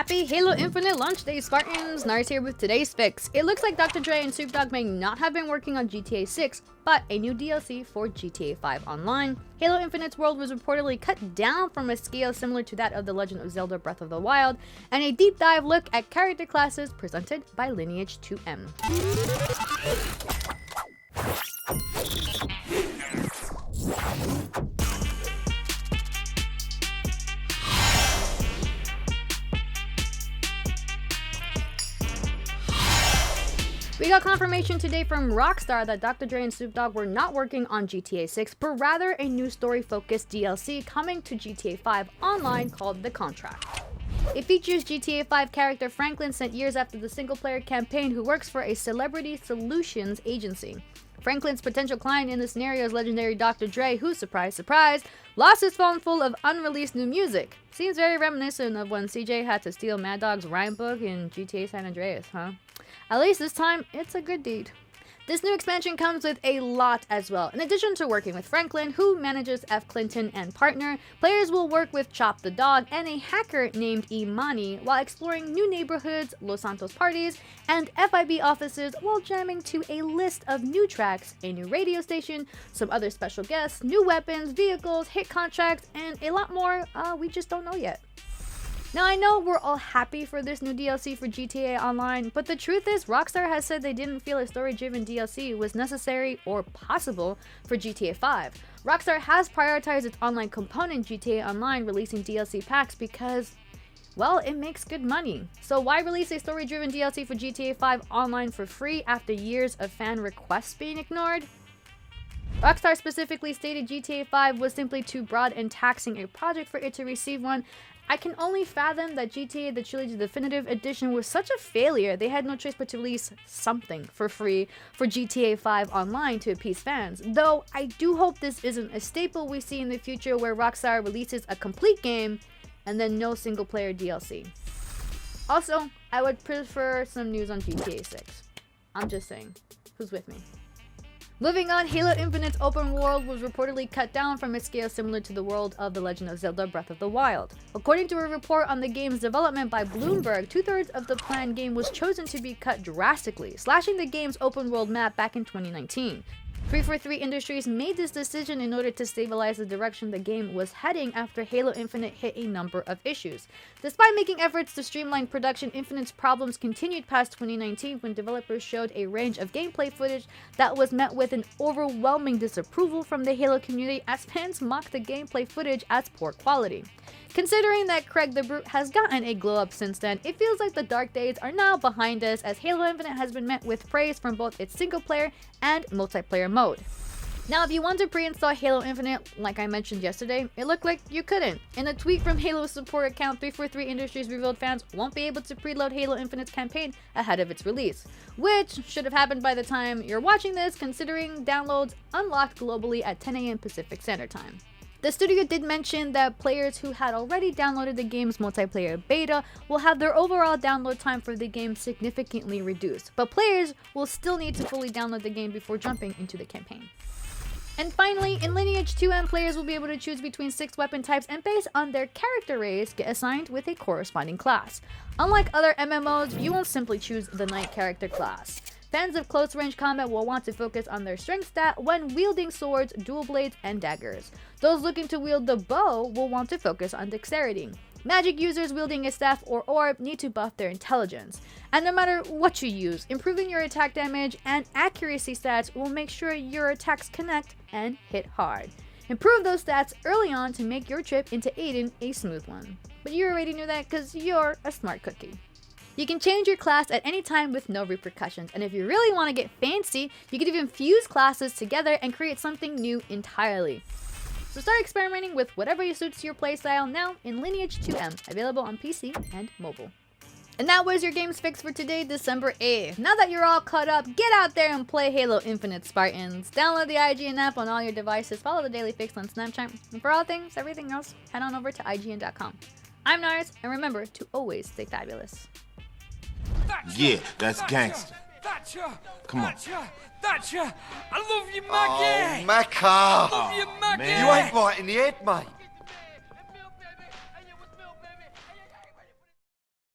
Happy Halo Infinite launch day, Spartans! Nars here with today's fix. It looks like Dr.Dre and Snoop Dogg may not have been working on GTA 6, but a new DLC for GTA 5 Online. Halo Infinite's world was reportedly cut down from a scale similar to that of The Legend of Zelda Breath of the Wild, and a deep dive look at character classes presented by Lineage 2M. We got confirmation today from Rockstar that Dr.Dre and Snoop Dogg were not working on GTA 6, but rather a new story-focused DLC coming to GTA 5 Online called The Contract. It features GTA 5 character Franklin sent years after the single-player campaign who works for a celebrity solutions agency. Franklin's potential client in the scenario is legendary Dr. Dre, who, surprise, surprise, lost his phone full of unreleased new music. Seems very reminiscent of when CJ had to steal Mad Dog's rhyme book in GTA San Andreas, huh? At least this time, it's a good deed. This new expansion comes with a lot as well. In addition to working with Franklin, who manages F. Clinton and partner, players will work with Chop the Dog and a hacker named Imani while exploring new neighborhoods, Los Santos parties, and FIB offices while jamming to a list of new tracks, a new radio station, some other special guests, new weapons, vehicles, hit contracts, and a lot more we just don't know yet. Now, I know we're all happy for this new DLC for GTA Online, but the truth is Rockstar has said they didn't feel a story-driven DLC was necessary or possible for GTA 5. Rockstar has prioritized its online component GTA Online releasing DLC packs because, well, it makes good money. So why release a story-driven DLC for GTA 5 Online for free after years of fan requests being ignored? Rockstar specifically stated GTA 5 was simply too broad and taxing a project for it to receive one. I can only fathom that GTA The Trilogy Definitive Edition was such a failure they had no choice but to release something for free for GTA 5 Online to appease fans. Though I do hope this isn't a staple we see in the future where Rockstar releases a complete game and then no single player DLC. Also, I would prefer some news on GTA 6. I'm just saying. Who's with me? Moving on, Halo Infinite's open world was reportedly cut down from a scale similar to the world of The Legend of Zelda Breath of the Wild. According to a report on the game's development by Bloomberg, 2/3 of the planned game was chosen to be cut drastically, slashing the game's open world map back in 2019. 343 Industries made this decision in order to stabilize the direction the game was heading after Halo Infinite hit a number of issues. Despite making efforts to streamline production, Infinite's problems continued past 2019 when developers showed a range of gameplay footage that was met with an overwhelming disapproval from the Halo community as fans mocked the gameplay footage as poor quality. Considering that Craig the Brute has gotten a glow up since then, it feels like the dark days are now behind us as Halo Infinite has been met with praise from both its single player and multiplayer mode. Now, if you want to pre-install Halo Infinite, like I mentioned yesterday, it looked like you couldn't. In a tweet from Halo's support account, 343 Industries revealed fans won't be able to preload Halo Infinite's campaign ahead of its release, which should have happened by the time you're watching this, considering downloads unlocked globally at 10 a.m. Pacific Standard Time. The studio did mention that players who had already downloaded the game's multiplayer beta will have their overall download time for the game significantly reduced, but players will still need to fully download the game before jumping into the campaign. And finally, in Lineage 2M, players will be able to choose between 6 weapon types and based on their character race, get assigned with a corresponding class. Unlike other MMOs, you won't simply choose the Knight character class. Fans of close-range combat will want to focus on their strength stat when wielding swords, dual blades, and daggers. Those looking to wield the bow will want to focus on dexterity. Magic users wielding a staff or orb need to buff their intelligence. And no matter what you use, improving your attack damage and accuracy stats will make sure your attacks connect and hit hard. Improve those stats early on to make your trip into Aiden a smooth one. But you already knew that because you're a smart cookie. You can change your class at any time with no repercussions, and if you really want to get fancy, you can even fuse classes together and create something new entirely. So start experimenting with whatever suits your playstyle now in Lineage 2M, available on PC and mobile. And that was your games fix for today, December 8th. Now that you're all caught up, get out there and play Halo Infinite, Spartans. Download the IGN app on all your devices, follow the Daily Fix on Snapchat, and for all things, everything else, head on over to IGN.com. I'm Nars, and remember to always stay fabulous. Yeah, that's gangster. Come on. Thatcher, I love you, Maggie. Oh, Macca. I love you, Maggie. You ain't right in the head, mate.